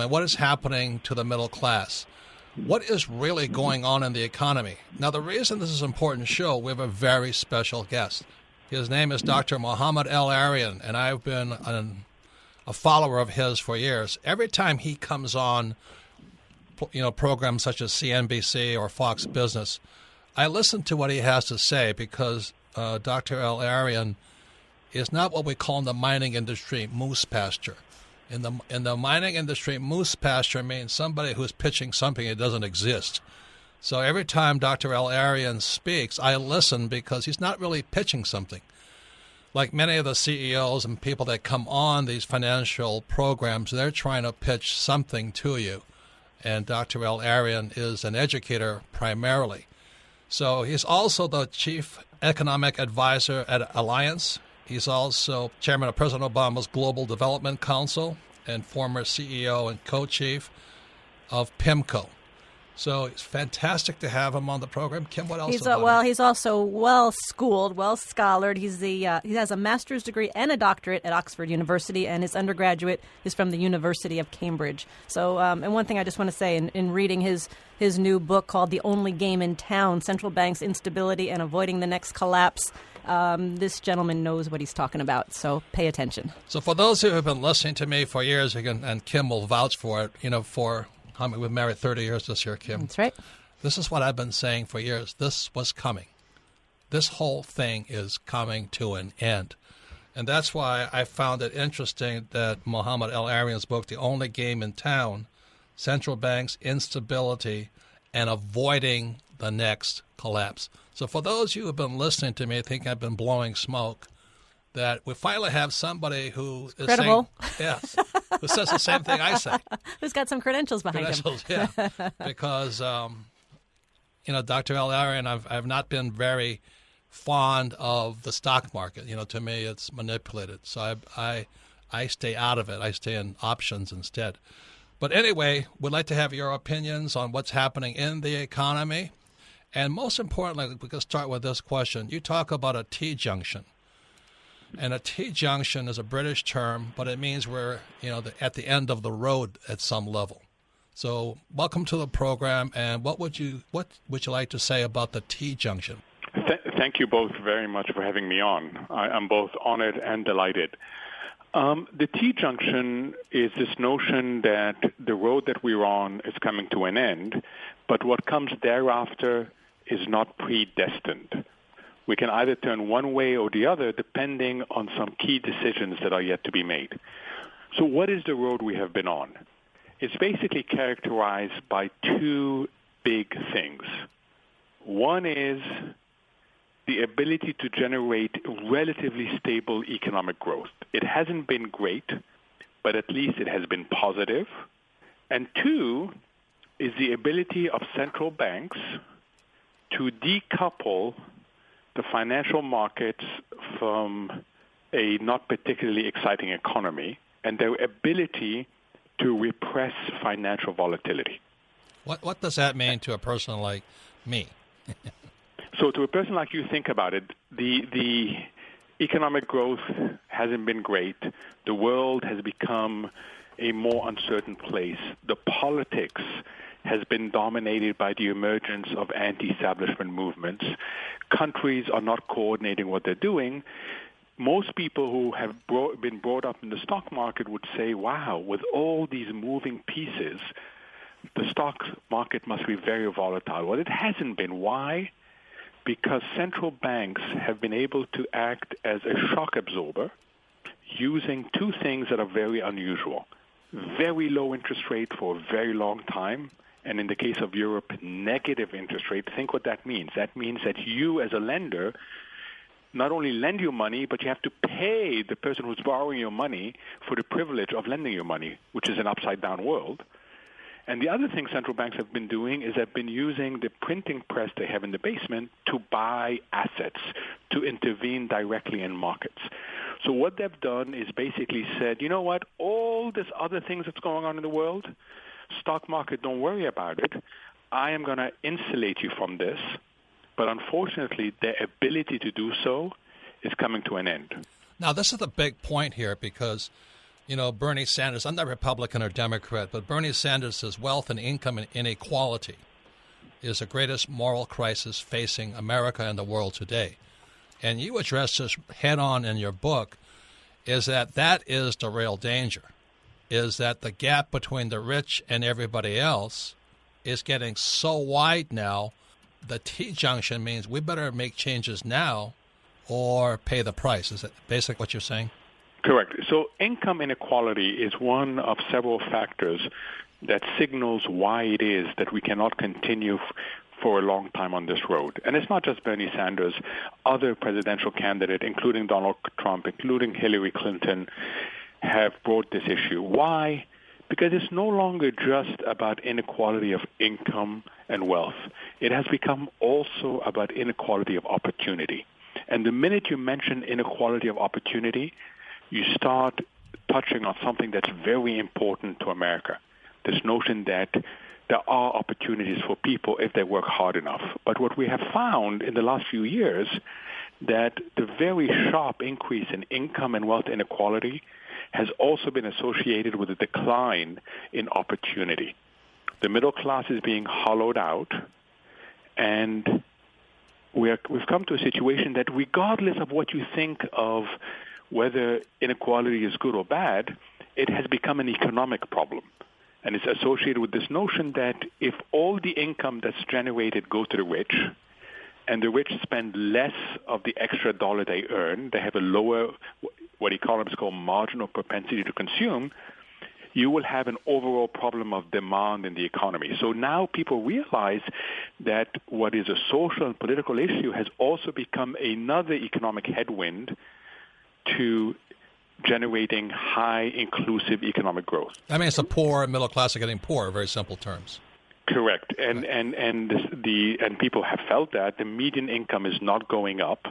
and what is happening to the middle class. What is really going on in the economy? Now, the reason this is an important show, we have a very special guest. His name is Dr. Mohamed El-Erian, and I've been a follower of his for years. Every time he comes on, programs such as CNBC or Fox Business, I listen to what he has to say because Dr. El-Erian is not what we call in the mining industry moose pasture. In the mining industry, moose pasture means somebody who's pitching something that doesn't exist. So every time Dr. El-Erian speaks, I listen because he's not really pitching something. Like many of the CEOs and people that come on these financial programs, they're trying to pitch something to you. And Dr. El-Erian is an educator primarily. So he's also the chief economic advisor at Alliance. He's also chairman of President Obama's Global Development Council and former CEO and co-chief of PIMCO. So it's fantastic to have him on the program. Kim, what else? He's also well-schooled, well-scholared. He has a master's degree and a doctorate at Oxford University, and his undergraduate is from the University of Cambridge. So, and one thing I just want to say, in reading his new book called The Only Game in Town, Central Banks' Instability and Avoiding the Next Collapse, this gentleman knows what he's talking about, so pay attention. So for those who have been listening to me for years, and Kim will vouch for it, we've been married 30 years this year, Kim. That's right. This is what I've been saying for years. This was coming. This whole thing is coming to an end. And that's why I found it interesting that Mohamed El-Erian's book, The Only Game in Town, Central Banks, Instability, and Avoiding the Next Collapse. So for those of you who have been listening to me, think I've been blowing smoke, that we finally have somebody who is credible. Yes, who says the same thing I say. Who's got some credentials behind him. Yeah. Because, Dr. El-Erian, I've not been very fond of the stock market. To me, it's manipulated. So I stay out of it. I stay in options instead. But anyway, we'd like to have your opinions on what's happening in the economy. And most importantly, we can start with this question. You talk about a T-Junction. And a T-Junction is a British term, but it means we're, at the end of the road at some level. So welcome to the program, and what would you like to say about the T-Junction? Thank you both very much for having me on. I'm both honored and delighted. The T-Junction is this notion that the road that we're on is coming to an end, but what comes thereafter is not predestined. We can either turn one way or the other depending on some key decisions that are yet to be made. So what is the road we have been on? It's basically characterized by two big things. One is the ability to generate relatively stable economic growth. It hasn't been great, but at least it has been positive. And two is the ability of central banks to decouple the financial markets from a not particularly exciting economy and their ability to repress financial volatility. What does that mean to a person like me? So to a person like you, think about it. The economic growth hasn't been great. The world has become a more uncertain place. The politics has been dominated by the emergence of anti-establishment movements. Countries are not coordinating what they're doing. Most people who have been brought up in the stock market would say, wow, with all these moving pieces, the stock market must be very volatile. Well, it hasn't been. Why? Because central banks have been able to act as a shock absorber using two things that are very unusual. Very low interest rate for a very long time, and in the case of Europe, negative interest rate. Think what that means. That means that you as a lender not only lend your money, but you have to pay the person who's borrowing your money for the privilege of lending your money, which is an upside-down world. And the other thing central banks have been doing is they've been using the printing press they have in the basement to buy assets, to intervene directly in markets. So what they've done is basically said, you know what, all this other things that's going on in the world, stock market, don't worry about it. I am going to insulate you from this. But unfortunately, their ability to do so is coming to an end. Now, this is the big point here because Bernie Sanders, I'm not Republican or Democrat, but Bernie Sanders says wealth and income inequality is the greatest moral crisis facing America and the world today. And you address this head on in your book, is that is the real danger, is that the gap between the rich and everybody else is getting so wide now. The T-Junction means we better make changes now or pay the price. Is that basically what you're saying? Correct. So income inequality is one of several factors that signals why it is that we cannot continue for a long time on this road. And it's not just Bernie Sanders. Other presidential candidates, including Donald Trump, including Hillary Clinton, have brought this issue. Why? Because it's no longer just about inequality of income and wealth. It has become also about inequality of opportunity. And the minute you mention inequality of opportunity, you start touching on something that's very important to America, this notion that there are opportunities for people if they work hard enough. But what we have found in the last few years, that the very sharp increase in income and wealth inequality has also been associated with a decline in opportunity. The middle class is being hollowed out, and we've come to a situation that regardless of what you think of whether inequality is good or bad, it has become an economic problem. And it's associated with this notion that if all the income that's generated go to the rich, and the rich spend less of the extra dollar they earn, they have a lower, what economists call marginal propensity to consume, you will have an overall problem of demand in the economy. So now people realize that what is a social and political issue has also become another economic headwind to generating high inclusive economic growth. I mean, it's the poor and middle class are getting poorer, very simple terms. Correct. And people have felt that the median income is not going up.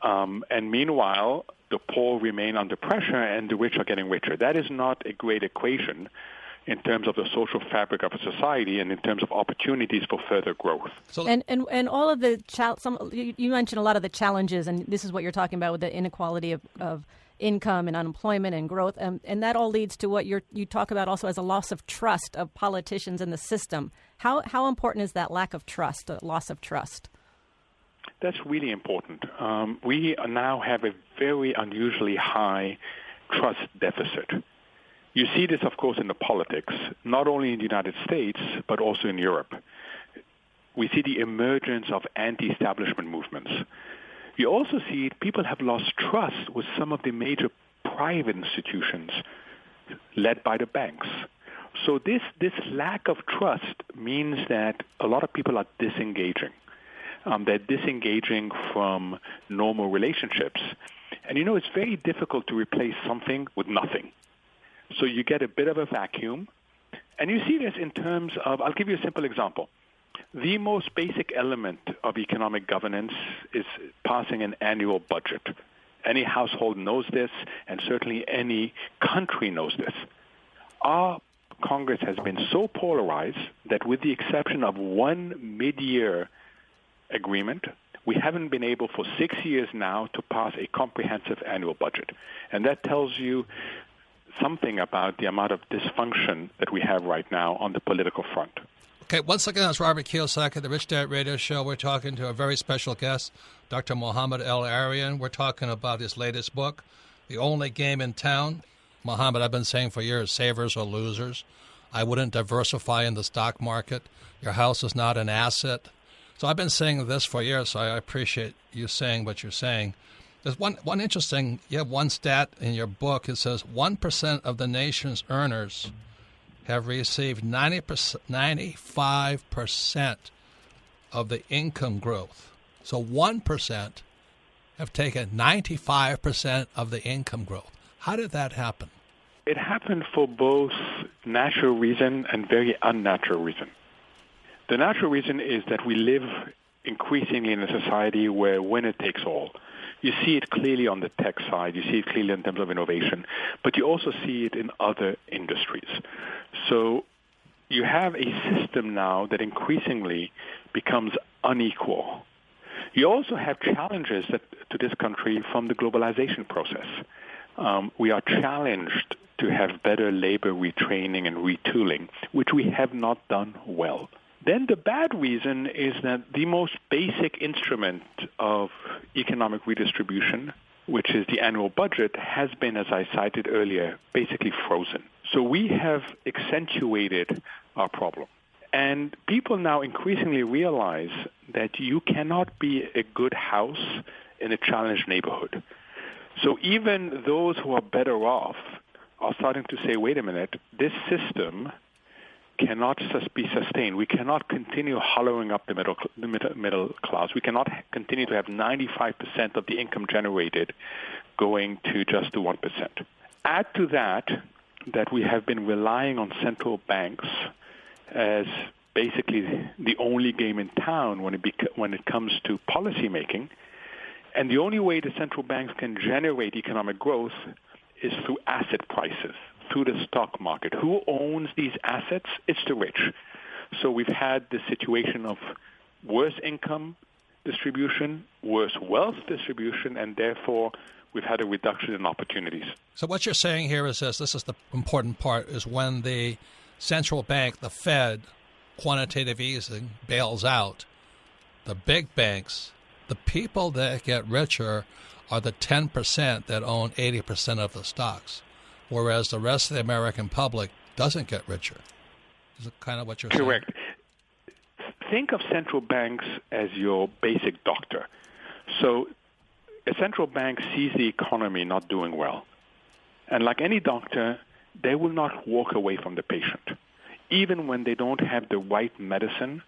And meanwhile, the poor remain under pressure and the rich are getting richer. That is not a great equation in terms of the social fabric of a society and in terms of opportunities for further growth. So, and all of the you mentioned a lot of the challenges, and this is what you're talking about with the inequality of income and unemployment and growth, and that all leads to what you talk about also as a loss of trust of politicians in the system. How important is that lack of trust, loss of trust? That's really important. We now have a very unusually high trust deficit. You see this, of course, in the politics, not only in the United States, but also in Europe. We see the emergence of anti-establishment movements. You also see people have lost trust with some of the major private institutions led by the banks. So this lack of trust means that a lot of people are disengaging. They're disengaging from normal relationships. And it's very difficult to replace something with nothing. So you get a bit of a vacuum. And you see this in terms of, I'll give you a simple example. The most basic element of economic governance is passing an annual budget. Any household knows this, and certainly any country knows this. Our Congress has been so polarized that with the exception of one mid-year agreement, we haven't been able for 6 years now to pass a comprehensive annual budget. And that tells you something about the amount of dysfunction that we have right now on the political front. Okay, once again, it's Robert Kiyosaki, the Rich Dad Radio Show. We're talking to a very special guest, Dr. Mohamed El-Erian. We're talking about his latest book, The Only Game in Town. Mohamed, I've been saying for years, savers or losers. I wouldn't diversify in the stock market. Your house is not an asset. So I've been saying this for years, so I appreciate you saying what you're saying. There's one interesting, you have one stat in your book. It says 1% of the nation's earners have received 95% of the income growth. So 1% have taken 95% of the income growth. How did that happen? It happened for both natural reason and very unnatural reason. The natural reason is that we live increasingly in a society where winner takes all. You see it clearly on the tech side. You see it clearly in terms of innovation. But you also see it in other industries. So you have a system now that increasingly becomes unequal. You also have challenges to this country from the globalization process. We are challenged to have better labor retraining and retooling, which we have not done well. Then the bad reason is that the most basic instrument of economic redistribution, which is the annual budget, has been, as I cited earlier, basically frozen. So we have accentuated our problem. And people now increasingly realize that you cannot be a good house in a challenged neighborhood. So even those who are better off are starting to say, wait a minute, this system cannot be sustained. We cannot continue hollowing up the middle class. We cannot continue to have 95% of the income generated going to just the 1%. Add to that we have been relying on central banks as basically the only game in town when it comes to policy making. And the only way the central banks can generate economic growth is through asset prices, through the stock market. Who owns these assets? It's the rich. So we've had the situation of worse income distribution, worse wealth distribution, and therefore we've had a reduction in opportunities. So what you're saying here is this is the important part, is when the central bank, the Fed, quantitative easing, bails out, the big banks, the people that get richer are the 10% that own 80% of the stocks, whereas the rest of the American public doesn't get richer. Is it kind of what you're saying? Correct. Think of central banks as your basic doctor. So a central bank sees the economy not doing well. And like any doctor, they will not walk away from the patient. Even when they don't have the right medicine,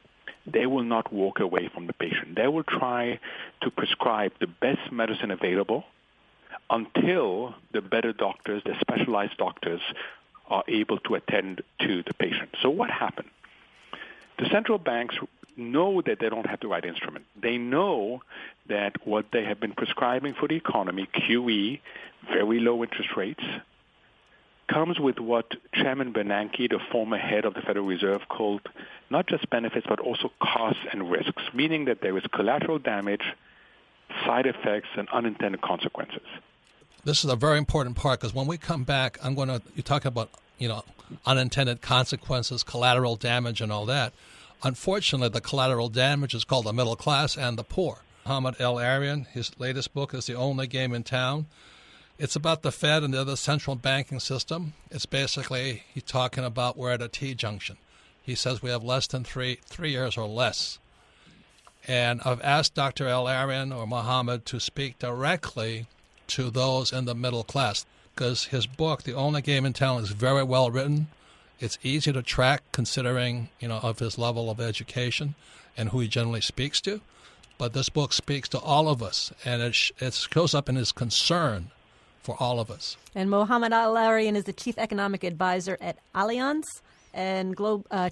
they will not walk away from the patient. They will try to prescribe the best medicine available until the better doctors, the specialized doctors, are able to attend to the patient. So what happened? The central banks know that they don't have the right instrument. They know that what they have been prescribing for the economy, QE, very low interest rates, comes with what Chairman Bernanke, the former head of the Federal Reserve, called not just benefits but also costs and risks, meaning that there is collateral damage, side effects, and unintended consequences. This is a very important part, because when we come back, you talk about, unintended consequences, collateral damage, and all that. Unfortunately, the collateral damage is called the middle class and the poor. Mohamed El-Erian, his latest book is The Only Game in Town. It's about the Fed and the other central banking system. It's basically, he's talking about we're at a T-Junction. He says we have less than 3 years or less. And I've asked Dr. El-Erian or Mohamed to speak directly to those in the middle class, because his book, The Only Game in Town, is very well written. It's easy to track considering, of his level of education and who he generally speaks to. But this book speaks to all of us, and it shows up in his concern for all of us. And Mohamed El-Erian is the Chief Economic Advisor at Allianz and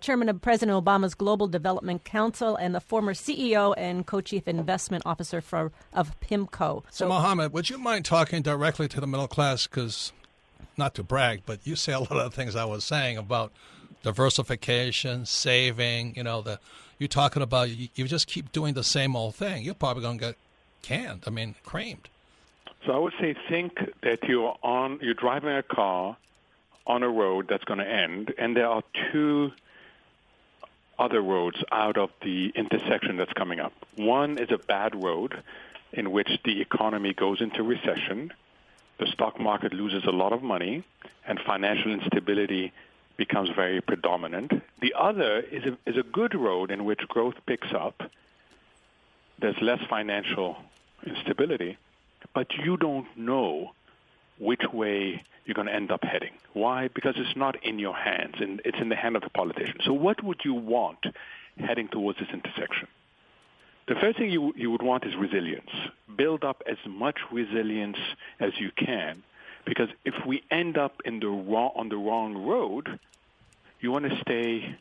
Chairman of President Obama's Global Development Council and the former CEO and Co-Chief Investment Officer of PIMCO. So, Mohamed, would you mind talking directly to the middle class? Because, not to brag, but you say a lot of the things I was saying about diversification, saving, you're talking about you just keep doing the same old thing. You're probably going to get creamed. So I would say think that you're driving a car on a road that's going to end, and there are 2 other roads out of the intersection that's coming up. One is a bad road in which the economy goes into recession, the stock market loses a lot of money, and financial instability becomes very predominant. The other is a good road in which growth picks up, there's less financial instability, but you don't know which way you're going to end up heading. Why? Because it's not in your hands, and it's in the hand of the politician. So what would you want heading towards this intersection? The first thing you would want is resilience. Build up as much resilience as you can, because if we end up on the wrong road, you want to stay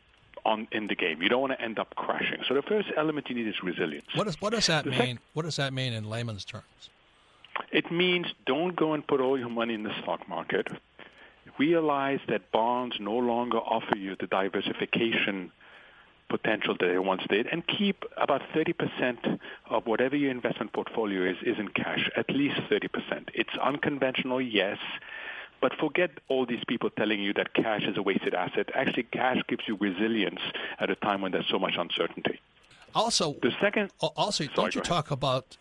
in the game. You don't want to end up crashing. So the first element you need is resilience. What does that mean? What does that mean in layman's terms? It means don't go and put all your money in the stock market. Realize that bonds no longer offer you the diversification potential that they once did, and keep about 30% of whatever your investment portfolio is in cash, at least 30%. It's unconventional, yes, But forget all these people telling you that cash is a wasted asset. Actually, cash gives you resilience at a time when there's so much uncertainty. Also, don't you talk about,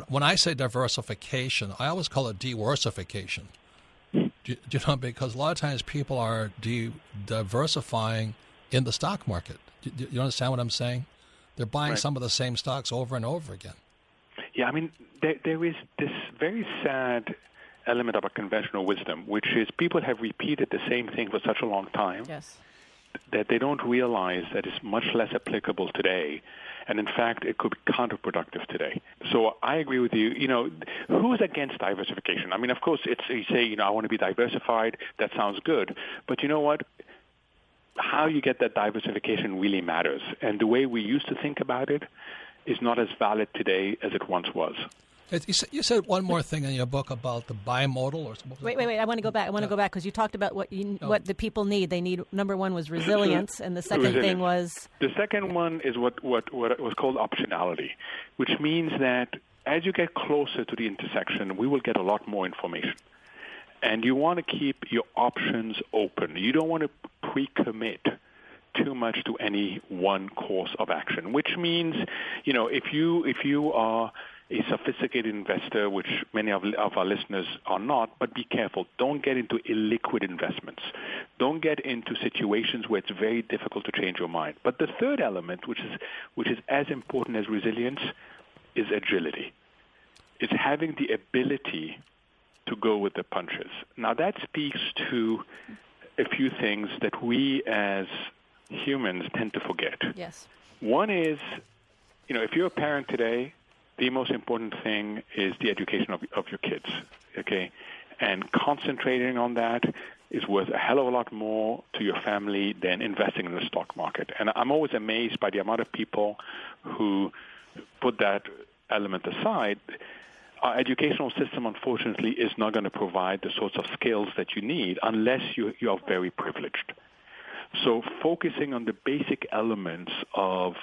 when I say diversification, I always call it diversification. Because a lot of times people are diversifying in the stock market. Do you understand what I'm saying? They're buying some of the same stocks over and over again. Yeah, I mean, there is this very sad element of a conventional wisdom, which is people have repeated the same thing for such a long time that they don't realize that it's much less applicable today. And in fact, it could be counterproductive today. So I agree with you. Who's against diversification? I mean, of course, you say, I want to be diversified. That sounds good. But you know what? How you get that diversification really matters. And the way we used to think about it is not as valid today as it once was. You said one more thing in your book about the bimodal or something. Wait. I want to go back. because you talked about what the people need. They need, number one was resilience, and the second thing was... The second one is what was called optionality, which means that as you get closer to the intersection, we will get a lot more information. And you want to keep your options open. You don't want to pre-commit too much to any one course of action, which means, if you are a sophisticated investor, which many of our listeners are not, but be careful. Don't get into illiquid investments. Don't get into situations where it's very difficult to change your mind. But the third element, which is as important as resilience, is agility. It's having the ability to go with the punches. Now, that speaks to a few things that we as humans tend to forget. Yes. One is, if you're a parent today, the most important thing is the education of your kids, okay? And concentrating on that is worth a hell of a lot more to your family than investing in the stock market. And I'm always amazed by the amount of people who put that element aside. Our educational system, unfortunately, is not going to provide the sorts of skills that you need unless you are very privileged. So focusing on the basic elements of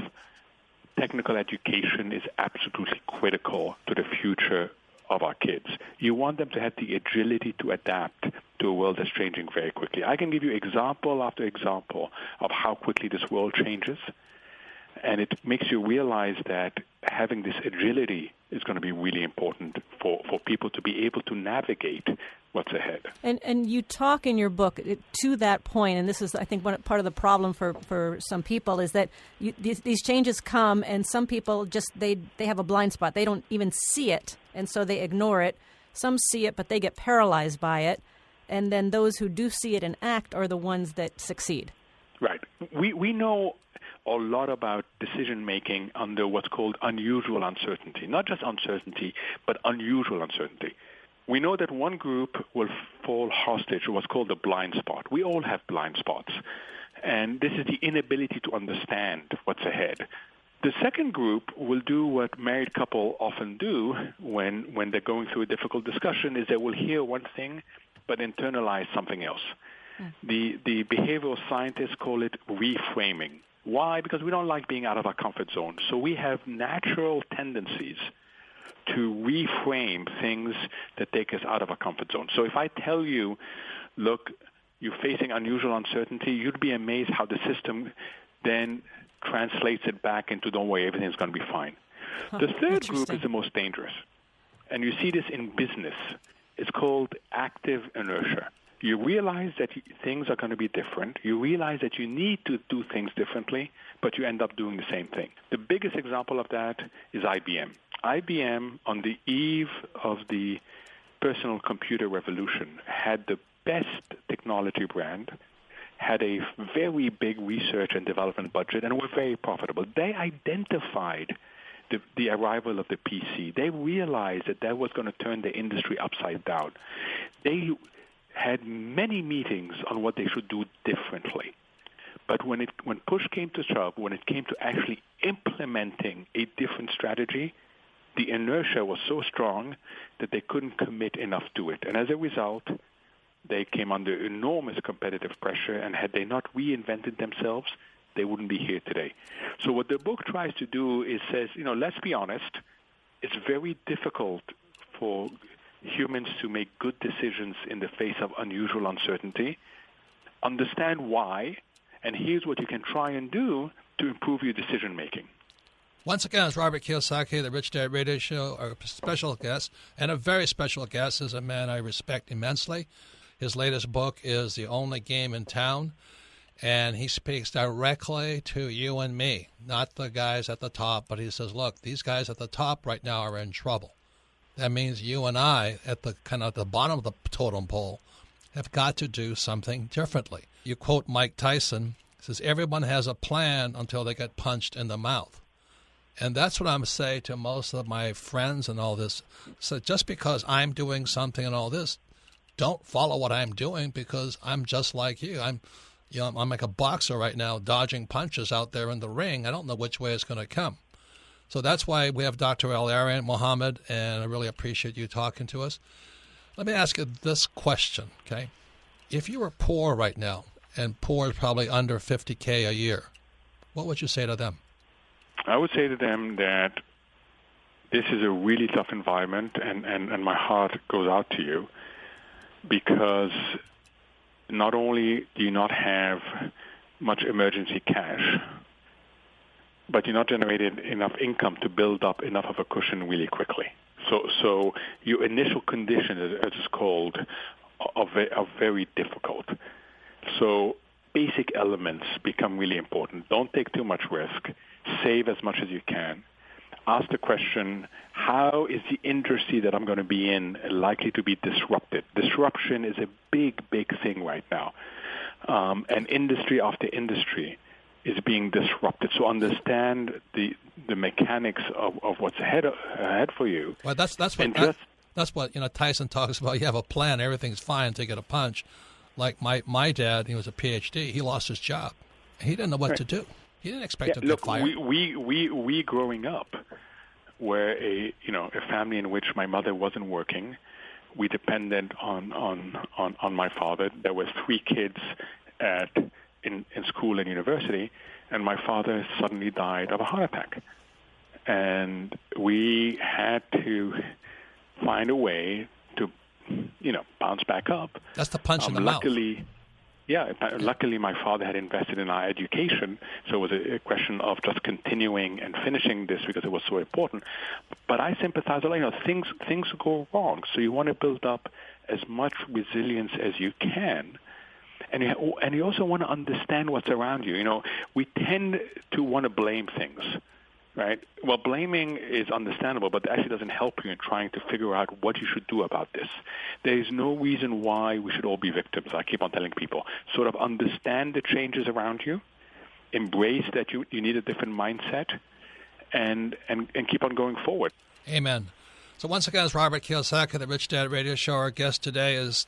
technical education is absolutely critical to the future of our kids. You want them to have the agility to adapt to a world that's changing very quickly. I can give you example after example of how quickly this world changes, and it makes you realize that having this agility is going to be really important for people to be able to navigate what's ahead. And you talk in your book to that point, and this is, I think, part of the problem for some people is that these changes come, and some people just, they have a blind spot. They don't even see it, and so they ignore it. Some see it, but they get paralyzed by it. And then those who do see it and act are the ones that succeed. Right. We know a lot about decision-making under what's called unusual uncertainty. Not just uncertainty, but unusual uncertainty. We know that one group will fall hostage to what's called the blind spot. We all have blind spots. And this is the inability to understand what's ahead. The second group will do what married couple often do when they're going through a difficult discussion, is they will hear one thing but internalize something else. The behavioral scientists call it reframing. Why? Because we don't like being out of our comfort zone. So we have natural tendencies to reframe things that take us out of our comfort zone. So if I tell you, look, you're facing unusual uncertainty, you'd be amazed how the system then translates it back into, don't worry, everything's going to be fine. The third group is the most dangerous. And you see this in business. It's called active inertia. You realize that things are going to be different. You realize that you need to do things differently, but you end up doing the same thing. The biggest example of that is IBM. IBM, on the eve of the personal computer revolution, had the best technology brand, had a very big research and development budget, and were very profitable. They identified the arrival of the PC. They realized that was going to turn the industry upside down. They had many meetings on what they should do differently. But when push came to shove, when it came to actually implementing a different strategy, the inertia was so strong that they couldn't commit enough to it. And as a result, they came under enormous competitive pressure, and had they not reinvented themselves, they wouldn't be here today. So what the book tries to do is says, let's be honest, it's very difficult for humans to make good decisions in the face of unusual uncertainty. Understand why, and here's what you can try and do to improve your decision-making. Once again, it's Robert Kiyosaki, the Rich Dad Radio Show. Our special guest, and a very special guest, is a man I respect immensely. His latest book is The Only Game in Town, and he speaks directly to you and me, not the guys at the top, but he says, look, these guys at the top right now are in trouble. That means you and I, at the kind of the bottom of the totem pole, have got to do something differently. You quote Mike Tyson, he says, everyone has a plan until they get punched in the mouth. And that's what I'm saying to most of my friends and all this. So just because I'm doing something and all this, don't follow what I'm doing because I'm just like you. I'm like a boxer right now, dodging punches out there in the ring. I don't know which way it's going to come. So that's why we have Dr. El-Erian, Mohamed, and I really appreciate you talking to us. Let me ask you this question, okay? If you were poor right now, and poor is probably under $50K a year, what would you say to them? I would say to them that this is a really tough environment, and my heart goes out to you because not only do you not have much emergency cash, but you're not generating enough income to build up enough of a cushion really quickly. So your initial conditions, as it's called, are very difficult. So basic elements become really important. Don't take too much risk. Save as much as you can. Ask the question, how is the industry that I'm going to be in likely to be disrupted? Disruption is a big, big thing right now. And industry after industry is being disrupted. So understand the mechanics of what's ahead for you. Well, that's what Tyson talks about. You have a plan, everything's fine until you get a punch. Like my dad, he was a PhD. He lost his job. He didn't know what to do. He didn't expect to get fired. We growing up were a family in which my mother wasn't working. We depended on my father. There were 3 kids in school and university, and my father suddenly died of a heart attack. And we had to find a way to, bounce back up. That's the punch in the mouth. Luckily my father had invested in our education, so it was a question of just continuing and finishing this because it was so important. But I sympathize a lot. Things go wrong, so you want to build up as much resilience as you can. And you also want to understand what's around you. We tend to want to blame things, right? Well, blaming is understandable, but it actually doesn't help you in trying to figure out what you should do about this. There is no reason why we should all be victims. I keep on telling people, sort of understand the changes around you, embrace that you need a different mindset, and keep on going forward. Amen. So once again, it's Robert Kiyosaki, the Rich Dad Radio Show. Our guest today is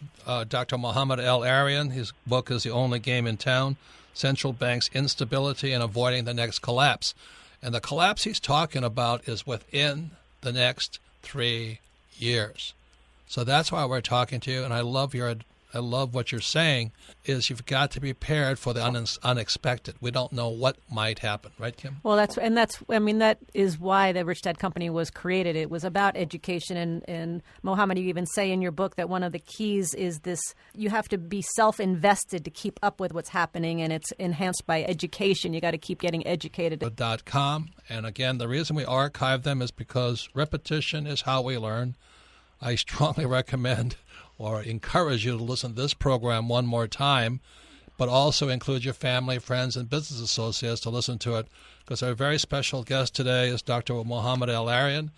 Dr. Mohamed El-Erian. His book is The Only Game in Town, Central Bank's Instability and Avoiding the Next Collapse. And the collapse he's talking about is within the next 3 years. So that's why we're talking to you, and I love what you're saying, is you've got to be prepared for the unexpected. We don't know what might happen, right, Kim? Well, that is why the Rich Dad Company was created. It was about education, and Mohamed, you even say in your book that one of the keys is this: you have to be self-invested to keep up with what's happening, and it's enhanced by education. You got to keep getting educated. .com, and again, the reason we archive them is because repetition is how we learn. I strongly recommend or encourage you to listen to this program one more time, but also include your family, friends, and business associates to listen to it, because our very special guest today is Dr. Mohamed El-Erian.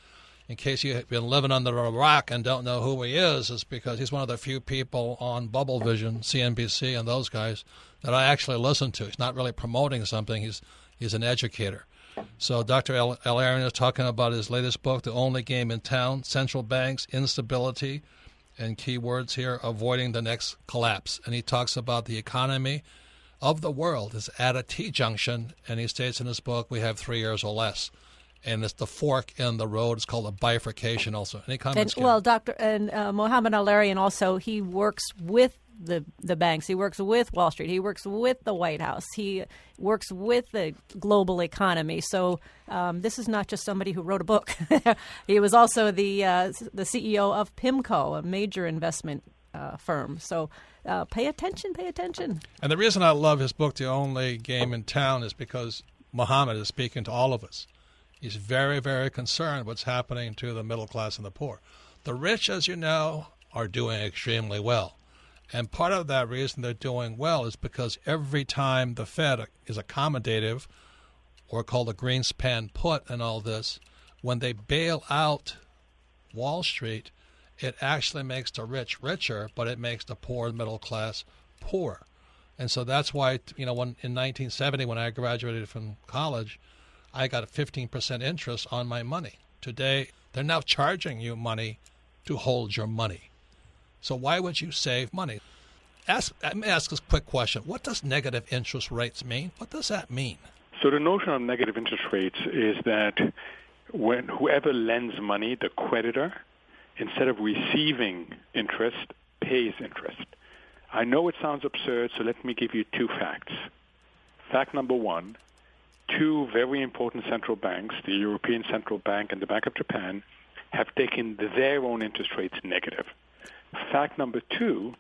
In case you've been living under a rock and don't know who he is, it's because he's one of the few people on Bubble Vision, CNBC, and those guys that I actually listen to. He's not really promoting something. He's an educator. So Dr. El-Erian is talking about his latest book, The Only Game in Town, Central Banks, Instability, and key words here, Avoiding the Next Collapse. And he talks about the economy of the world is at a T-Junction, and he states in his book, we have 3 years or less. And it's the fork in the road. It's called a bifurcation also. Any comments? Mohamed El-Erian also, he works with the banks. He works with Wall Street. He works with the White House. He works with the global economy. So this is not just somebody who wrote a book. He was also the CEO of PIMCO, a major investment firm. So pay attention. And the reason I love his book, The Only Game in Town, is because Mohamed is speaking to all of us. He's very, very concerned what's happening to the middle class and the poor. The rich, as you know, are doing extremely well. And part of that reason they're doing well is because every time the Fed is accommodative, or called a Greenspan put and all this, when they bail out Wall Street, it actually makes the rich richer, but it makes the poor and middle class poorer. And so that's why, when in 1970, when I graduated from college, I got a 15% interest on my money. Today, they're now charging you money to hold your money. So why would you save money? Let me ask this quick question. What does negative interest rates mean? What does that mean? So the notion of negative interest rates is that when whoever lends money, the creditor, instead of receiving interest, pays interest. I know it sounds absurd, so let me give you two facts. Fact number one, two very important central banks, the European Central Bank and the Bank of Japan, have taken their own interest rates negative. Fact number two,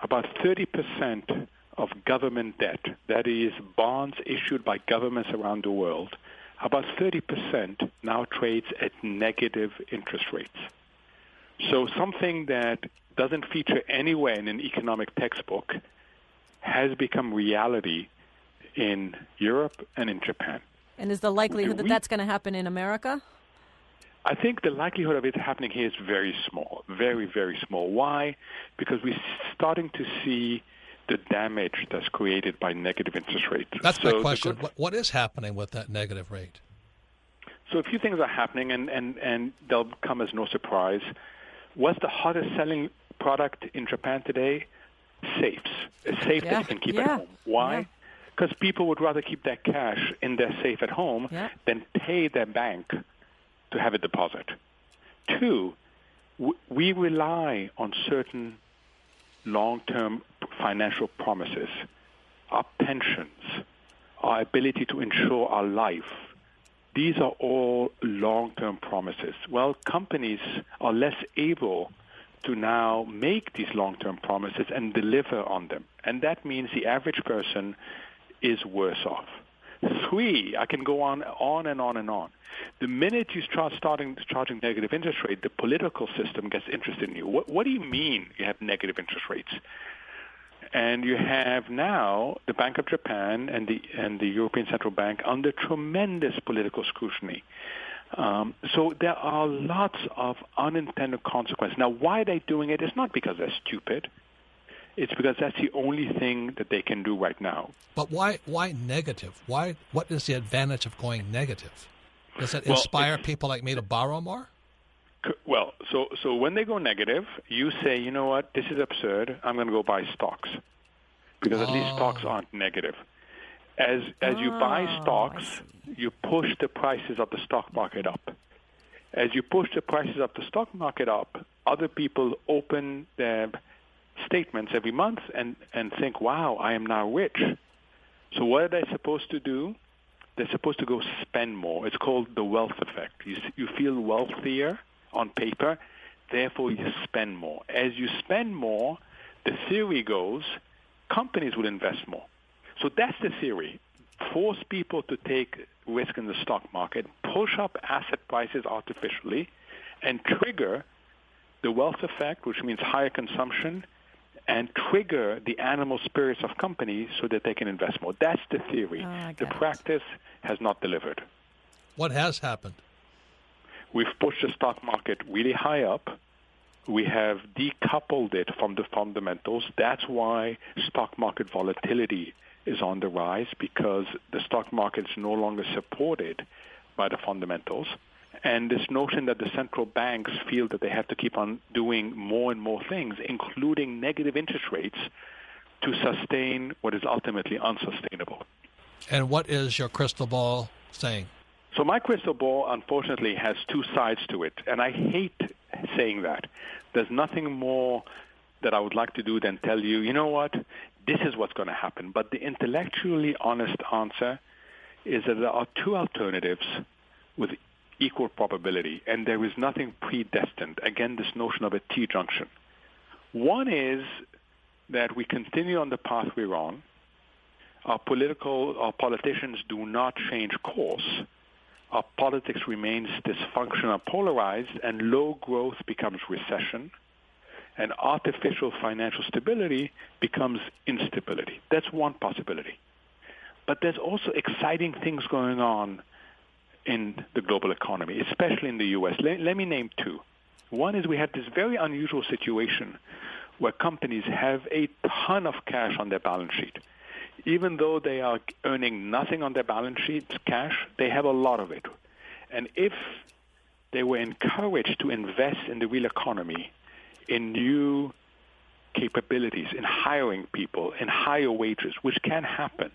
about 30% of government debt, that is bonds issued by governments around the world, about 30% now trades at negative interest rates. So something that doesn't feature anywhere in an economic textbook has become reality in Europe and in Japan. And is the likelihood that that's going to happen in America? I think the likelihood of it happening here is very small, very, very small. Why? Because we're starting to see the damage that's created by negative interest rates. That's my question. What is happening with that negative rate? So a few things are happening, and they'll come as no surprise. What's the hottest selling product in Japan today? Safes. A safe that you can keep at home. Why? Because people would rather keep their cash in their safe at home than pay their bank to have a deposit. Two, we rely on certain long-term financial promises, our pensions, our ability to insure our life. These are all long-term promises. Well, companies are less able to now make these long-term promises and deliver on them. And that means the average person is worse off. Three, I can go on and on and on. The minute you start charging negative interest rate, the political system gets interested in you. What do you mean you have negative interest rates? And you have now the Bank of Japan and the European Central Bank under tremendous political scrutiny. So there are lots of unintended consequences. Now, why are they doing it? It's not because they're stupid. It's because that's the only thing that they can do right now. But why negative? What is the advantage of going negative? Does it inspire people like me to borrow more? Well, so when they go negative, you say, you know what, this is absurd. I'm going to go buy stocks because at least stocks aren't negative. As you buy stocks, you push the prices of the stock market up. As you push the prices of the stock market up, other people open their statements every month and think, wow, I am now rich. So what are they supposed to do? They're supposed to go spend more. It's called the wealth effect. You feel wealthier on paper, therefore you spend more. As you spend more, the theory goes, companies will invest more. So that's the theory. Force people to take risk in the stock market, push up asset prices artificially, and trigger the wealth effect, which means higher consumption, and trigger the animal spirits of companies so that they can invest more. That's the theory. The practice has not delivered. What has happened? We've pushed the stock market really high up. We have decoupled it from the fundamentals. That's why stock market volatility is on the rise, because the stock market is no longer supported by the fundamentals. And this notion that the central banks feel that they have to keep on doing more and more things, including negative interest rates, to sustain what is ultimately unsustainable. And what is your crystal ball saying? So my crystal ball, unfortunately, has two sides to it, and I hate saying that. There's nothing more that I would like to do than tell you, you know what, this is what's going to happen. But the intellectually honest answer is that there are two alternatives with equal probability, and there is nothing predestined. Again, this notion of a T-Junction. One is that we continue on the path we're on. Our politicians do not change course. Our politics remains dysfunctional, polarized, and low growth becomes recession, and artificial financial stability becomes instability. That's one possibility. But there's also exciting things going on in the global economy, especially in the U.S. Let me name two. One is we have this very unusual situation where companies have a ton of cash on their balance sheet. Even though they are earning nothing on their balance sheet, cash, they have a lot of it. And if they were encouraged to invest in the real economy, in new capabilities, in hiring people, in higher wages, which can happen,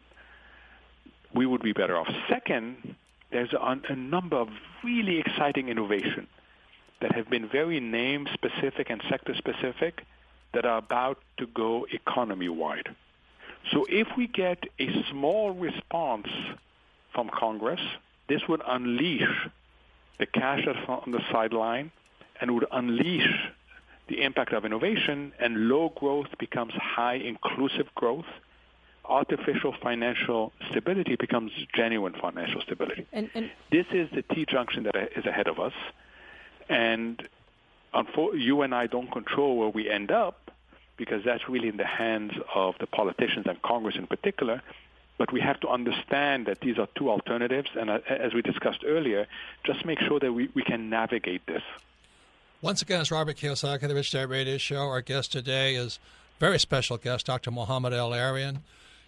we would be better off. Second, there's a number of really exciting innovation that have been very name-specific and sector-specific that are about to go economy-wide. So if we get a small response from Congress, this would unleash the cash that's on the sideline and would unleash the impact of innovation, and low growth becomes high inclusive growth. Artificial financial stability becomes genuine financial stability. And this is the T-Junction that is ahead of us. And you and I don't control where we end up, because that's really in the hands of the politicians and Congress in particular. But we have to understand that these are two alternatives. And as we discussed earlier, just make sure that we can navigate this. Once again, it's Robert Kiyosaki, the Rich Dad Radio Show. Our guest today is a very special guest, Dr. Mohamed El-Erian.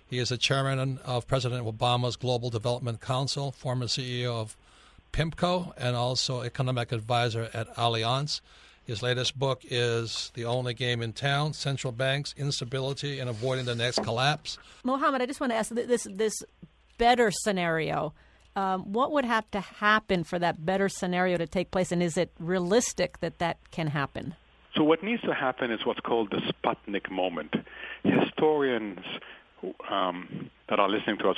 He is the chairman of President Obama's Global Development Council, former CEO of PIMCO, and also economic advisor at Allianz. His latest book is The Only Game in Town, Central Banks, Instability, and Avoiding the Next Collapse. Mohamed, I just want to ask this better scenario. What would have to happen for that better scenario to take place, and is it realistic that can happen? So what needs to happen is what's called the Sputnik Moment. Historians that are listening to us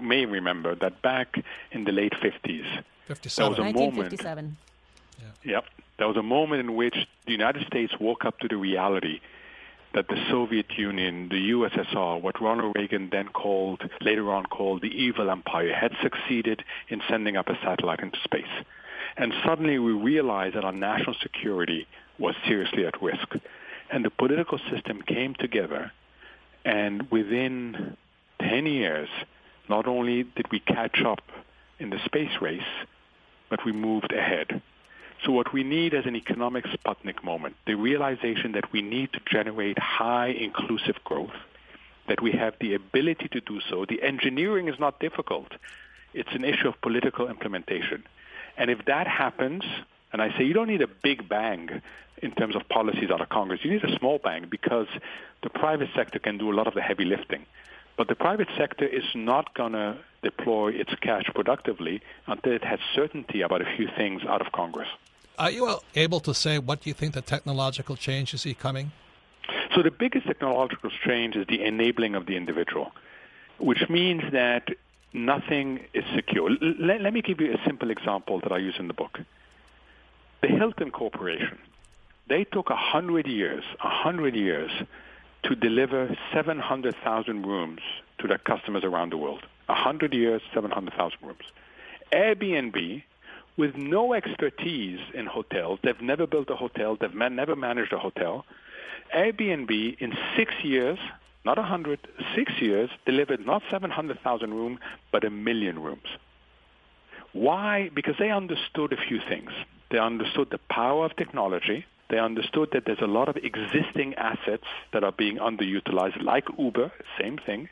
may remember that back in the late 50s, there was a 1957. moment. Yep, there was a moment in which the United States woke up to the reality that the Soviet Union, the USSR, what Ronald Reagan later on called the evil empire, had succeeded in sending up a satellite into space. And suddenly we realized that our national security was seriously at risk. And the political system came together, and within 10 years, not only did we catch up in the space race, but we moved ahead. So what we need is an economic Sputnik moment, the realization that we need to generate high inclusive growth, that we have the ability to do so. The engineering is not difficult. It's an issue of political implementation. And if that happens, and I say you don't need a big bang in terms of policies out of Congress, you need a small bang because the private sector can do a lot of the heavy lifting. But the private sector is not going to deploy its cash productively until it has certainty about a few things out of Congress. Are you able to say what you think the technological change you see coming? So the biggest technological change is the enabling of the individual, which means that nothing is secure. Let me give you a simple example that I use in the book. The Hilton Corporation, they took 100 years to deliver 700,000 rooms to their customers around the world. 100 years, 700,000 rooms. Airbnb, with no expertise in hotels, they've never built a hotel, they've never managed a hotel. Airbnb, in 6 years, not 100, 6 years, delivered not 700,000 rooms, but 1 million rooms. Why? Because they understood a few things. They understood the power of technology. They understood that there's a lot of existing assets that are being underutilized, like Uber, same thing.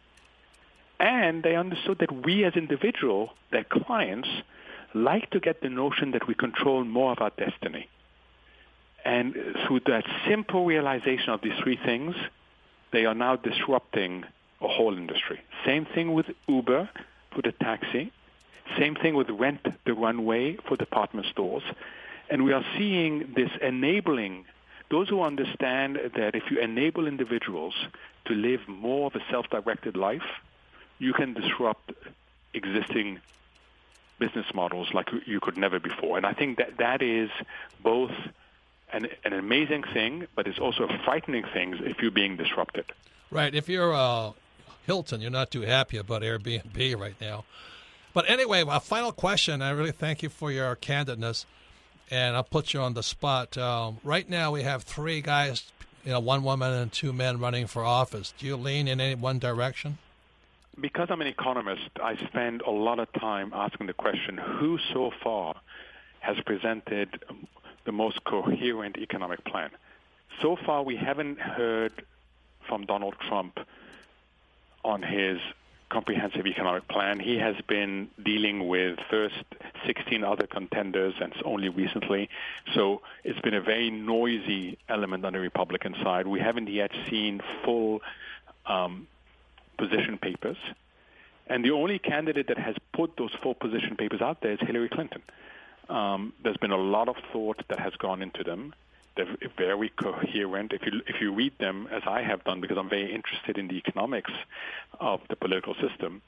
And they understood that we as individuals, their clients, like to get the notion that we control more of our destiny. And through that simple realization of these three things, they are now disrupting a whole industry. Same thing with Uber for the taxi. Same thing with Rent the Runway for department stores. And we are seeing this enabling those who understand that if you enable individuals to live more of a self-directed life, you can disrupt existing business models like you could never before. And I think that is both an amazing thing, but it's also a frightening thing if you're being disrupted. Right. If you're Hilton, you're not too happy about Airbnb right now. But anyway, a final question. I really thank you for your candidness, and I'll put you on the spot. Right now we have 3 guys, one woman and 2 men running for office. Do you lean in any one direction? Because I'm an economist, I spend a lot of time asking the question, who so far has presented the most coherent economic plan? So far, we haven't heard from Donald Trump on his comprehensive economic plan. He has been dealing with first 16 other contenders, and only recently. So it's been a very noisy element on the Republican side. We haven't yet seen full position papers. And the only candidate that has put those full position papers out there is Hillary Clinton. There's been a lot of thought that has gone into them. They're very coherent. If you read them, as I have done, because I'm very interested in the economics of the political system,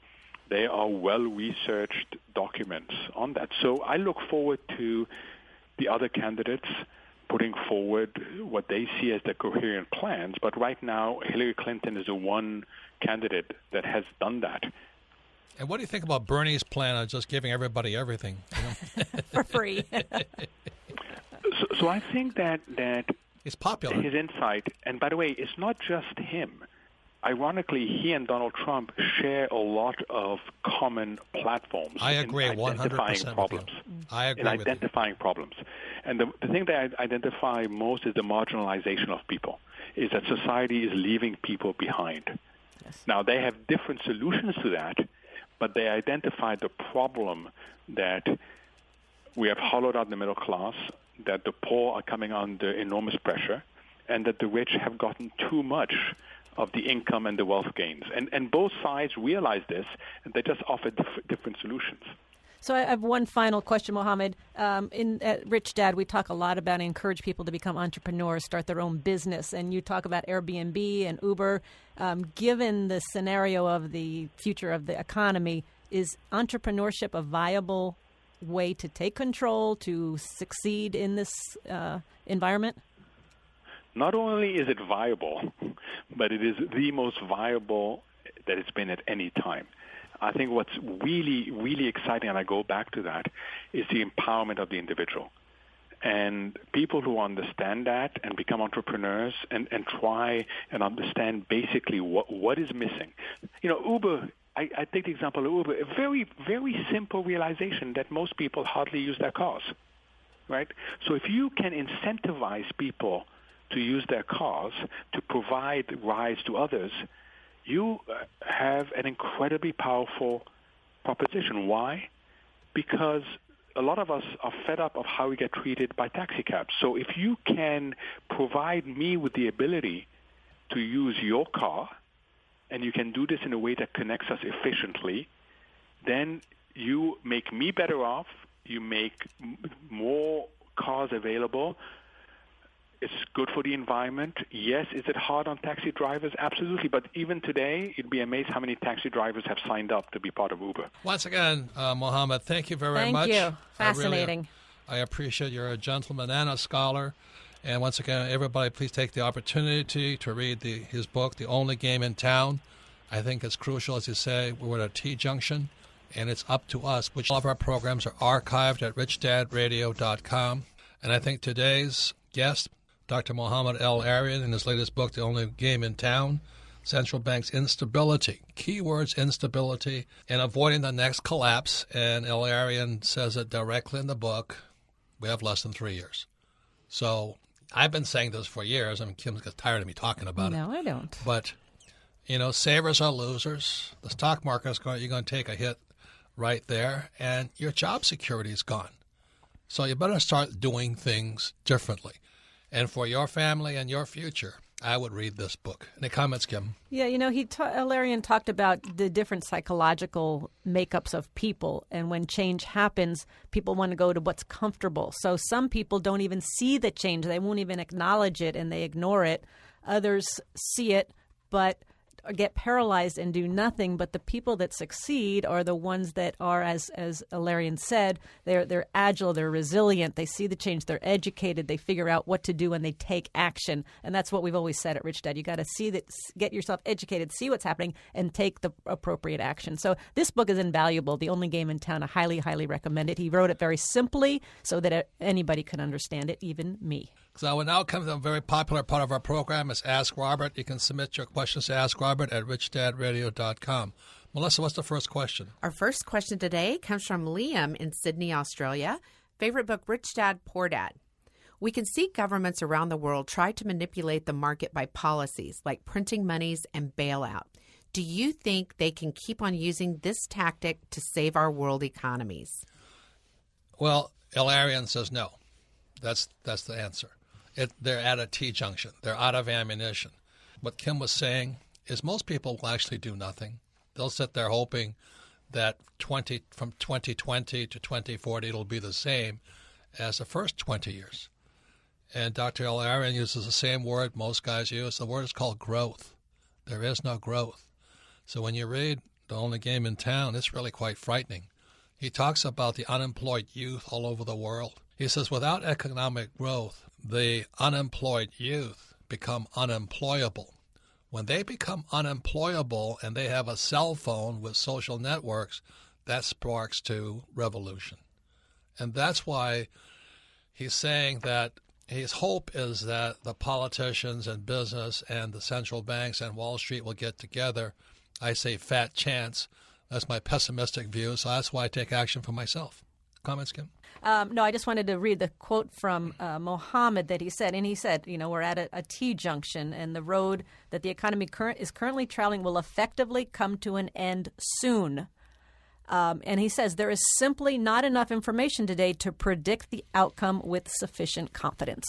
they are well-researched documents on that. So I look forward to the other candidates putting forward what they see as the coherent plans. But right now, Hillary Clinton is the one candidate that has done that. And what do you think about Bernie's plan of just giving everybody everything? For free. So I think that it's popular. His insight, and by the way, it's not just him. Ironically, he and Donald Trump share a lot of common platforms. I agree, in identifying 100% problems. I agree in identifying problems. And the thing that I identify most is the marginalization of people, is that society is leaving people behind. Yes. Now, they have different solutions to that, but they identify the problem that we have hollowed out the middle class, that the poor are coming under enormous pressure, and that the rich have gotten too much of the income and the wealth gains. And both sides realize this, and they just offer different solutions. So I have one final question, Mohamed. At Rich Dad, we talk a lot about encourage people to become entrepreneurs, start their own business, and you talk about Airbnb and Uber. Given the scenario of the future of the economy, is entrepreneurship a viable way to take control, to succeed in this environment? Not only is it viable, but it is the most viable that it's been at any time. I think what's really, really exciting, and I go back to that, is the empowerment of the individual. And people who understand that and become entrepreneurs and try and understand basically what is missing. Uber, I take the example of Uber, a very, very simple realization that most people hardly use their cars, right? So if you can incentivize people to use their cars to provide rides to others, you have an incredibly powerful proposition. Why? Because a lot of us are fed up of how we get treated by taxi cabs. So if you can provide me with the ability to use your car, and you can do this in a way that connects us efficiently, then you make me better off, you make more cars available. It's good for the environment. Yes, is it hard on taxi drivers? Absolutely. But even today, you'd be amazed how many taxi drivers have signed up to be part of Uber. Once again, Mohamed, thank you very much. Thank you. Fascinating. I appreciate you're a gentleman and a scholar. And once again, everybody, please take the opportunity to read his book, The Only Game in Town. I think it's crucial, as you say, we're at a T-Junction, and it's up to us, which all of our programs are archived at richdadradio.com. And I think today's guest, Dr. Mohamed El-Erian, in his latest book, The Only Game in Town, Central Bank's Instability, Keywords Instability, and Avoiding the Next Collapse. And El-Erian says it directly in the book, we have less than 3 years. So I've been saying this for years. I mean, Kim gets tired of me talking about it. No, I don't. But, savers are losers. The stock market you're going to take a hit right there, and your job security is gone. So you better start doing things differently. And for your family and your future, I would read this book. Any comments, Kim? Yeah, El-Erian talked about the different psychological makeups of people. And when change happens, people want to go to what's comfortable. So some people don't even see the change. They won't even acknowledge it and they ignore it. Others see it, but get paralyzed and do nothing. But the people that succeed are the ones that are, as El-Erian said, they're agile, they're resilient, they see the change, they're educated, they figure out what to do, and they take action. And that's what we've always said at Rich Dad. You got to see that, get yourself educated, see what's happening, and take the appropriate action. So this book is invaluable. The Only Game in Town. I highly, highly recommend it. He wrote it very simply so that anybody can understand it, even me. So we now come to a very popular part of our program. It's Ask Robert. You can submit your questions to Ask Robert at richdadradio.com. Melissa, what's the first question? Our first question today comes from Liam in Sydney, Australia. Favorite book, Rich Dad, Poor Dad. We can see governments around the world try to manipulate the market by policies like printing monies and bailout. Do you think they can keep on using this tactic to save our world economies? Well, El-Erian says no. That's the answer. They're at a T-Junction. They're out of ammunition. What Kim was saying is most people will actually do nothing. They'll sit there hoping that from 2020 to 2040 it'll be the same as the first 20 years. And Dr. El-Erian uses the same word most guys use. The word is called growth. There is no growth. So when you read The Only Game in Town, it's really quite frightening. He talks about the unemployed youth all over the world. He says without economic growth, the unemployed youth become unemployable. When they become unemployable and they have a cell phone with social networks, that sparks to revolution. And that's why he's saying that his hope is that the politicians and business and the central banks and Wall Street will get together. I say fat chance. That's my pessimistic view, so that's why I take action for myself. Comments, Kim? No, I just wanted to read the quote from Mohamed that he said. And he said, we're at a T-junction, and the road that the economy is currently traveling will effectively come to an end soon. And he says there is simply not enough information today to predict the outcome with sufficient confidence.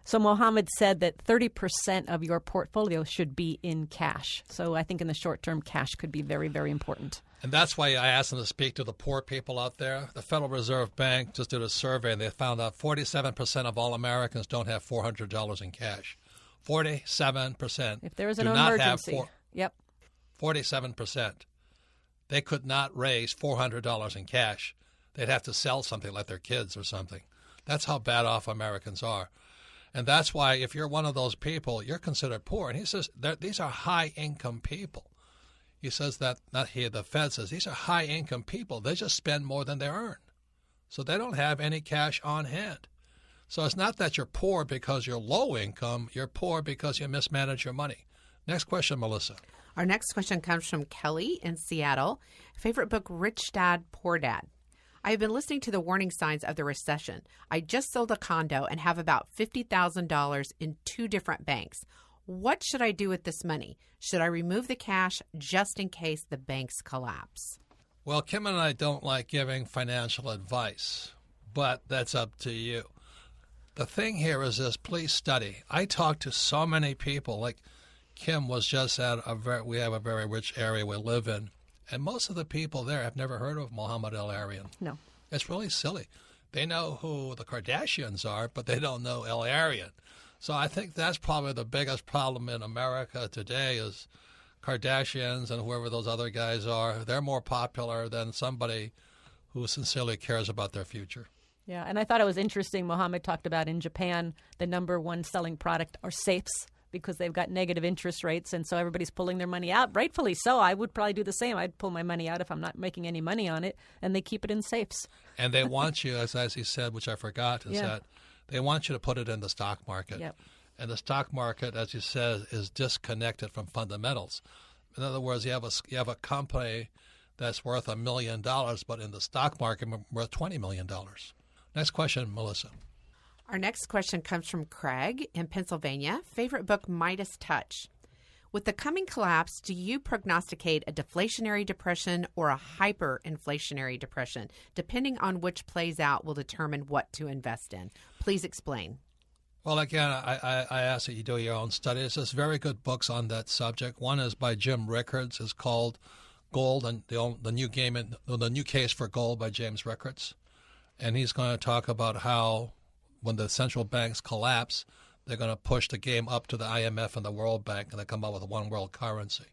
So Mohamed said that 30% of your portfolio should be in cash. So I think in the short term, cash could be very, very important. And that's why I asked them to speak to the poor people out there. The Federal Reserve Bank just did a survey, and they found out 47% of all Americans don't have $400 in cash. 47%. If there is an emergency. Yep. 47%. They could not raise $400 in cash. They'd have to sell something like their kids or something. That's how bad off Americans are. And that's why if you're one of those people, you're considered poor. And he says these are high-income people. He says that, not he, the Fed says, these are high-income people. They just spend more than they earn. So they don't have any cash on hand. So it's not that you're poor because you're low income. You're poor because you mismanage your money. Next question, Melissa. Our next question comes from Kelly in Seattle. Favorite book, Rich Dad, Poor Dad. I have been listening to the warning signs of the recession. I just sold a condo and have about $50,000 in 2 different banks. What should I do with this money? Should I remove the cash just in case the banks collapse? Well, Kim and I don't like giving financial advice, but that's up to you. The thing here is this, please study. I talk to so many people, like Kim was just at we have a very rich area we live in, and most of the people there have never heard of Mohamed El-Erian. No. It's really silly. They know who the Kardashians are, but they don't know El-Erian. So I think that's probably the biggest problem in America today is Kardashians and whoever those other guys are. They're more popular than somebody who sincerely cares about their future. Yeah, and I thought it was interesting. Mohamed talked about in Japan, the number one selling product are safes because they've got negative interest rates, and so everybody's pulling their money out. Rightfully so. I would probably do the same. I'd pull my money out if I'm not making any money on it, and they keep it in safes. And they want you, as he said, which I forgot, is that they want you to put it in the stock market. Yep. And the stock market, as you said, is disconnected from fundamentals. In other words, you have a company that's worth $1 million, but in the stock market worth $20 million. Next question, Melissa. Our next question comes from Craig in Pennsylvania. Favorite book, Midas Touch. With the coming collapse, do you prognosticate a deflationary depression or a hyperinflationary depression? Depending on which plays out will determine what to invest in. Please explain. Well, again, I ask that you do your own studies. There's very good books on that subject. One is by Jim Rickards. It's called Gold and the New Case for Gold by James Rickards. And he's going to talk about how when the central banks collapse, they're going to push the game up to the IMF and the World Bank, and they come up with one world currency.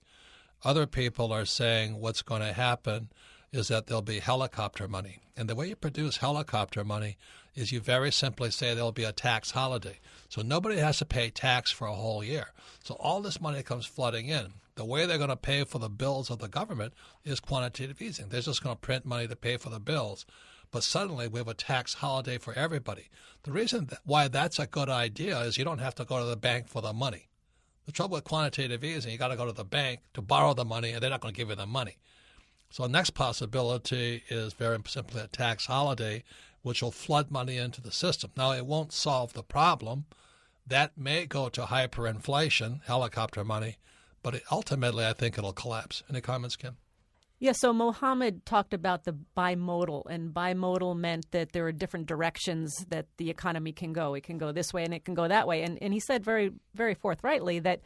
Other people are saying what's going to happen is that there'll be helicopter money. And the way you produce helicopter money is you very simply say there'll be a tax holiday. So nobody has to pay tax for a whole year. So all this money comes flooding in. The way they're going to pay for the bills of the government is quantitative easing. They're just going to print money to pay for the bills. But suddenly we have a tax holiday for everybody. The reason why that's a good idea is you don't have to go to the bank for the money. The trouble with quantitative easing, you got to go to the bank to borrow the money, and they're not going to give you the money. So the next possibility is very simply a tax holiday, which will flood money into the system. Now, it won't solve the problem. That may go to hyperinflation, helicopter money, but ultimately I think it'll collapse. Any comments, Kim? Yeah, so Mohamed talked about the bimodal, and bimodal meant that there are different directions that the economy can go. It can go this way and it can go that way. And he said very, very forthrightly that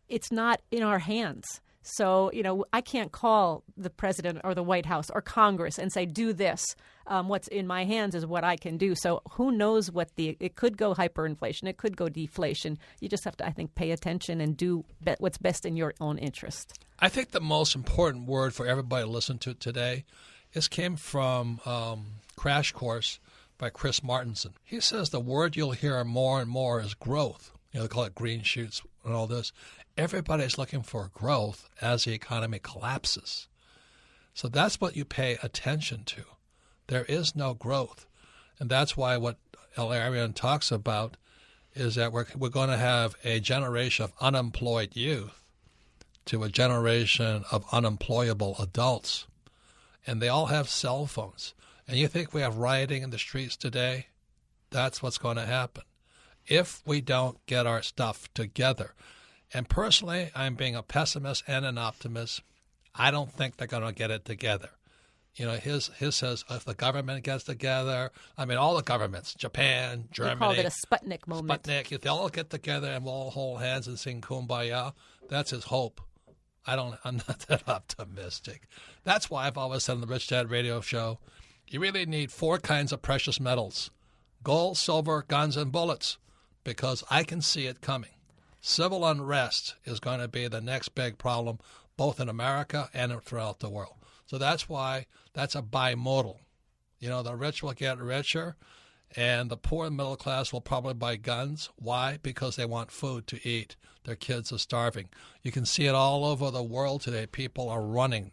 it's not in our hands. So, I can't call the president or the White House or Congress and say, do this. What's in my hands is what I can do. So who knows it could go hyperinflation. It could go deflation. You just have to, I think, pay attention and do what's best in your own interest. I think the most important word for everybody to listen to today came from Crash Course by Chris Martenson. He says the word you'll hear more and more is growth. They call it green shoots and all this. Everybody's looking for growth as the economy collapses. So that's what you pay attention to. There is no growth. And that's why what El-Erian talks about is that we're going to have a generation of unemployed youth to a generation of unemployable adults. And they all have cell phones. And you think we have rioting in the streets today? That's what's going to happen if we don't get our stuff together. And personally, I'm being a pessimist and an optimist. I don't think they're going to get it together. His says if the government gets together, all the governments, Japan, Germany. They called it a Sputnik Moment. Sputnik, if they all get together and we'll all hold hands and sing Kumbaya, that's his hope. I'm not that optimistic. That's why I've always said on the Rich Dad Radio Show, you really need 4 kinds of precious metals: gold, silver, guns, and bullets, because I can see it coming. Civil unrest is going to be the next big problem, both in America and throughout the world. So that's why that's a bimodal. The rich will get richer, and the poor and middle class will probably buy guns. Why? Because they want food to eat. Their kids are starving. You can see it all over the world today. People are running.